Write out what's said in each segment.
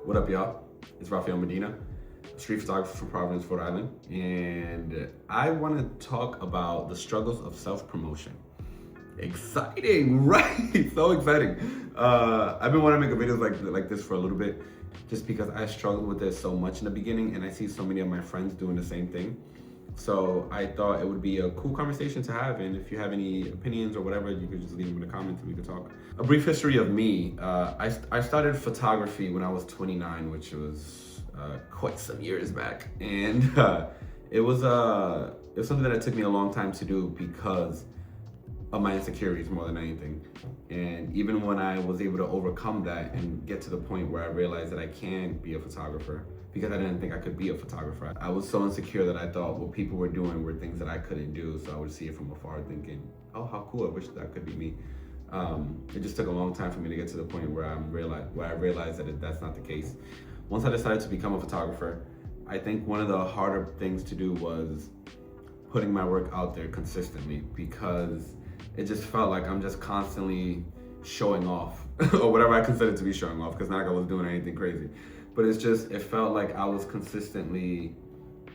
What up, y'all? It's Rafael Medina, a street photographer from Providence, Rhode Island, and I want to talk about the struggles of self-promotion. Exciting, right? So exciting. I've been wanting to make a video like this for a little bit, just because I struggled with this so much in the beginning, and I see so many of my friends doing the same thing. So I thought it would be a cool conversation to have, and if you have any opinions or whatever, you could just leave them in the comments and we could talk. A brief history of me: I started photography when I was 29, which was quite some years back, and it was something that it took me a long time to do because of my insecurities more than anything. And even when I was able to overcome that and get to the point where I realized that I can be a photographer, because I didn't think I could be a photographer. I was so insecure that I thought what people were doing were things that I couldn't do. So I would see it from afar thinking, oh, how cool, I wish that could be me. It just took a long time for me to get to the point where I realized that that's not the case. Once I decided to become a photographer, I think one of the harder things to do was putting my work out there consistently, because it just felt like I'm just constantly showing off or whatever I considered to be showing off, because not like I was doing anything crazy. But it felt like I was consistently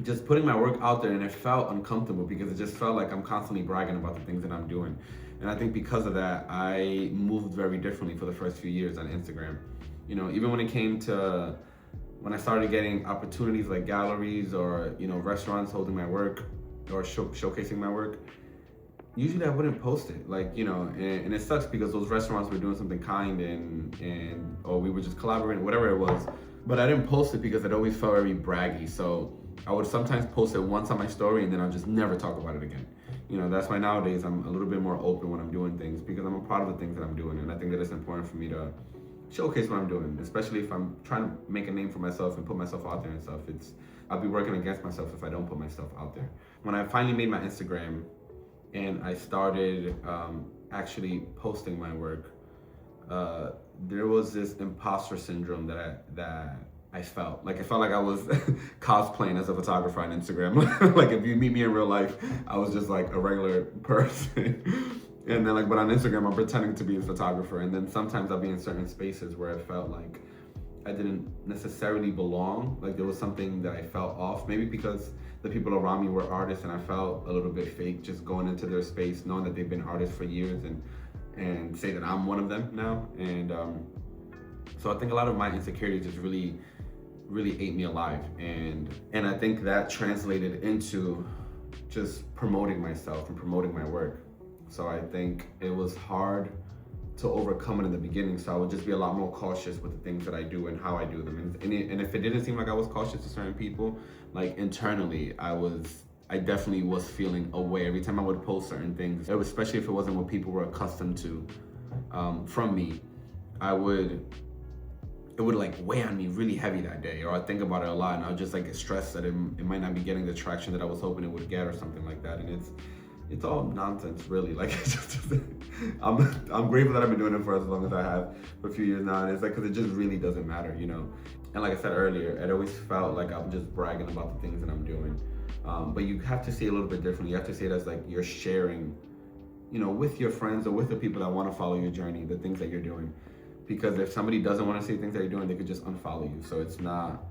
just putting my work out there, and it felt uncomfortable because it just felt like I'm constantly bragging about the things that I'm doing. And I think because of that, I moved very differently for the first few years on Instagram. You know, even when I started getting opportunities like galleries or, restaurants holding my work or showcasing my work, usually I wouldn't post it, and it sucks because those restaurants were doing something kind or we were just collaborating, whatever it was. But I didn't post it because it always felt very braggy. So I would sometimes post it once on my story and then I'll just never talk about it again. That's why nowadays I'm a little bit more open when I'm doing things, because I'm proud of the things that I'm doing. And I think that it's important for me to showcase what I'm doing, especially if I'm trying to make a name for myself and put myself out there and stuff. I'll be working against myself if I don't put myself out there. When I finally made my Instagram and I started actually posting my work, there was this imposter syndrome that I felt. Like, I felt like I was cosplaying as a photographer on Instagram. Like, if you meet me in real life, I was just like a regular person. And then but on Instagram, I'm pretending to be a photographer. And then sometimes I'll be in certain spaces where I felt like I didn't necessarily belong. Like, there was something that I felt off, maybe because the people around me were artists and I felt a little bit fake just going into their space, knowing that they've been artists for years and say that I'm one of them now. And so I think a lot of my insecurities just really ate me alive. And I think that translated into just promoting myself and promoting my work. So I think it was hard to overcome it in the beginning. So I would just be a lot more cautious with the things that I do and how I do them. And if it didn't seem like I was cautious to certain people, like internally, I definitely was feeling away every time I would post certain things, especially if it wasn't what people were accustomed to from me. It would like weigh on me really heavy that day, or I'd think about it a lot and I would just like get stressed that it might not be getting the traction that I was hoping it would get or something like that. And it's all nonsense, really. Like, I'm grateful that I've been doing it for as long as I have, for a few years now. And it's like, because it just really doesn't matter, And like I said earlier, it always felt like I'm just bragging about the things that I'm doing. But you have to see it a little bit differently. You have to see it as like you're sharing, with your friends or with the people that want to follow your journey, the things that you're doing. Because if somebody doesn't want to see things that you're doing, they could just unfollow you. So it's not,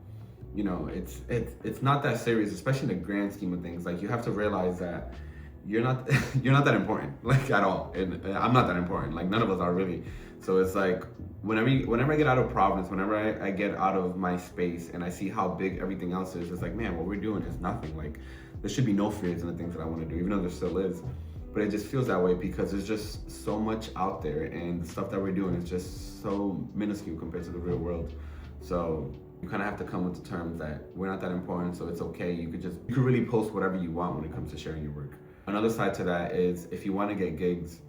it's not that serious, especially in the grand scheme of things. Like, you have to realize that you're not that important, like, at all. And I'm not that important. Like, none of us are really. So it's like whenever I get out of Providence, whenever I get out of my space and I see how big everything else is, it's like, man, what we're doing is nothing. Like, there should be no fears in the things that I want to do, even though there still is. But it just feels that way because there's just so much out there, and the stuff that we're doing is just so minuscule compared to the real world. So you kind of have to come with the terms that we're not that important, so it's okay. You could really post whatever you want when it comes to sharing your work. Another side to that is, if you want to get gigs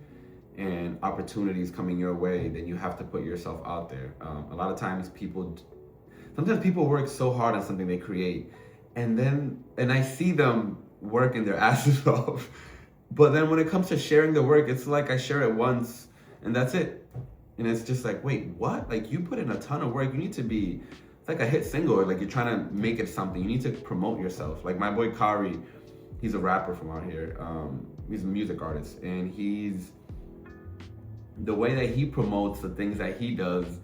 and opportunities coming your way, then you have to put yourself out there. A lot of times sometimes people work so hard on something they create, and I see them working their asses off. But then when it comes to sharing the work, it's like I share it once and that's it. And it's just like, wait, what? Like, you put in a ton of work. You need to be, it's like a hit single, or like you're trying to make it something. You need to promote yourself. Like, my boy Kari, he's a rapper from out here. He's a music artist, and the way that he promotes the things that he does,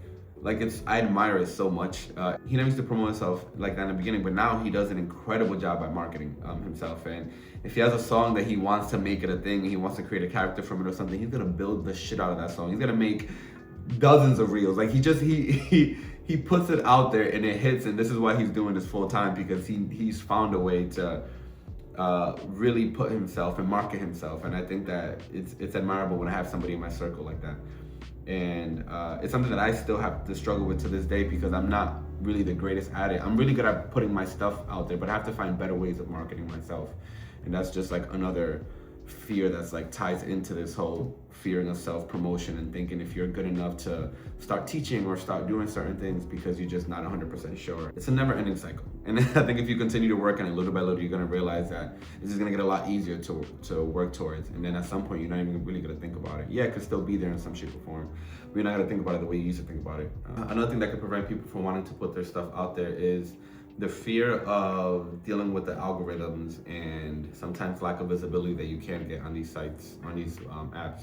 Like I admire it so much. He never used to promote himself like that in the beginning, but now he does an incredible job at marketing himself. And if he has a song that he wants to make it a thing, he wants to create a character from it or something, he's gonna build the shit out of that song. He's gonna make dozens of reels. Like he puts it out there and it hits, and this is why he's doing this full time, because he's found a way to really put himself and market himself. And I think that it's admirable when I have somebody in my circle like that. And it's something that I still have to struggle with to this day, because I'm not really the greatest at it. I'm really good at putting my stuff out there, but I have to find better ways of marketing myself. And that's just like another fear that's like ties into this whole fearing of self-promotion, and thinking if you're good enough to start teaching or start doing certain things because you're just not 100% sure. It's a never-ending cycle. And I think if you continue to work on it little by little, you're gonna realize that this is gonna get a lot easier to work towards. And then at some point, you're not even really gonna think about it. Yeah, it could still be there in some shape or form, but you're not gonna think about it the way you used to think about it. Another thing that could prevent people from wanting to put their stuff out there is the fear of dealing with the algorithms and sometimes lack of visibility that you can get on these sites, on these apps.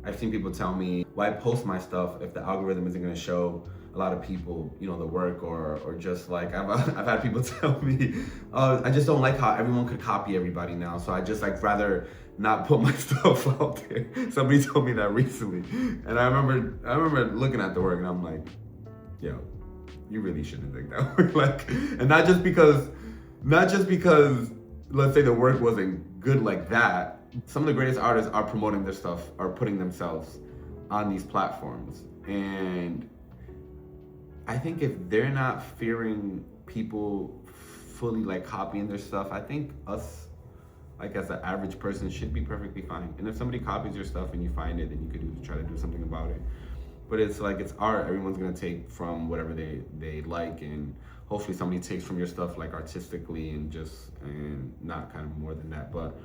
I've seen people tell me, why post my stuff if the algorithm isn't gonna show a lot of people, you know, the work, or just like, I've had people tell me, I just don't like how everyone could copy everybody now, so I just like rather not put my stuff out there. Somebody told me that recently, and I remember looking at the work and I'm like, yo, you really shouldn't think that way. Like, and not just because, let's say the work wasn't good like that. Some of the greatest artists are promoting their stuff, are putting themselves on these platforms. And I think if they're not fearing people fully like copying their stuff, I think us, like as an average person, should be perfectly fine. And if somebody copies your stuff and you find it, then you could try to do something about it. But it's like, it's art. Everyone's gonna take from whatever they like, and hopefully somebody takes from your stuff like artistically and not kind of more than that. But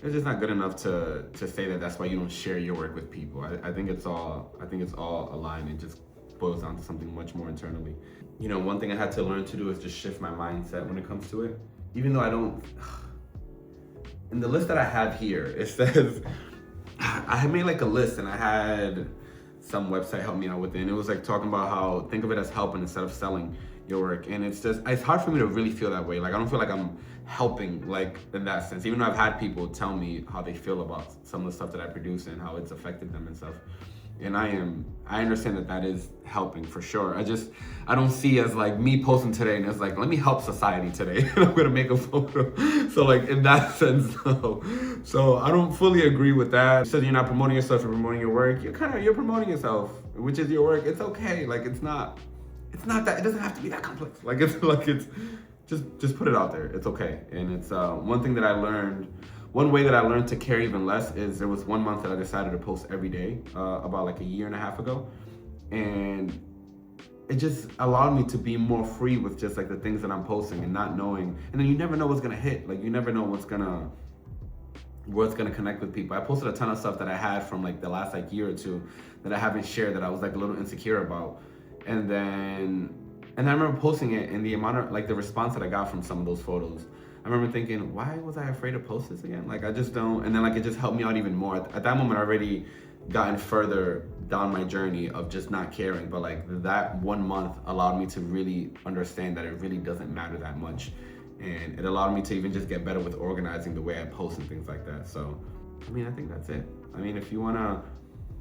it's just not good enough to say that that's why you don't share your work with people. I think it's all aligned. It just boils down to something much more internally. You know, one thing I had to learn to do is just shift my mindset when it comes to it. Even though I don't, in the list that I have here, it says, I had made like a list, and I had some website help me out with it, and it was like talking about how, think of it as helping instead of selling your work. And it's hard for me to really feel that way. Like, I don't feel like I'm helping, like, in that sense, even though I've had people tell me how they feel about some of the stuff that I produce and how it's affected them and stuff. And I understand that is helping for sure. I don't see as like me posting today and it's like, let me help society today and I'm gonna make a photo. So like, in that sense, no. So I don't fully agree with that. You said you're not promoting yourself, you're promoting your work. You're promoting yourself, which is your work. It's okay. Like, it's not that, it doesn't have to be that complex. Like, it's just put it out there. It's okay. And it's one way that I learned to care even less is there was 1 month that I decided to post every day, about like a year and a half ago. And it just allowed me to be more free with just like the things that I'm posting and not knowing. And then you never know what's gonna hit. Like, you never know what's gonna connect with people. I posted a ton of stuff that I had from like the last like year or two that I haven't shared, that I was like a little insecure about. And I remember posting it, and the amount of like the response that I got from some of those photos, I remember thinking, why was I afraid to post this again? Like, I just don't. And then like, it just helped me out even more. At that moment, I already gotten further down my journey of just not caring. But like, that 1 month allowed me to really understand that it really doesn't matter that much. And it allowed me to even just get better with organizing the way I post and things like that. So, I mean, I think that's it. I mean, if you wanna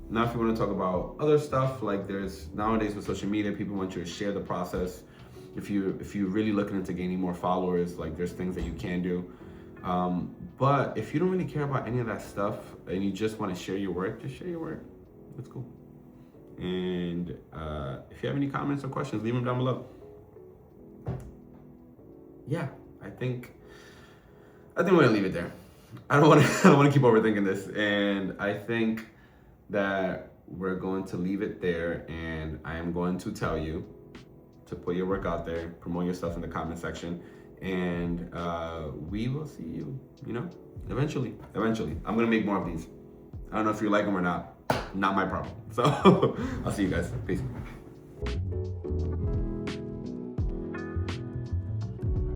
talk about other stuff, like there's nowadays with social media, people want you to share the process. If you're really looking into gaining more followers, like there's things that you can do. But if you don't really care about any of that stuff and you just want to share your work, just share your work. That's cool. And if you have any comments or questions, leave them down below. Yeah, I think we're gonna leave it there. I don't want to keep overthinking this, and I think that we're going to leave it there. And I am going to tell you to put your work out there, promote yourself in the comment section, and we will see you, eventually. I'm gonna make more of these. I don't know if you like them or not my problem. So I'll see you guys. Peace.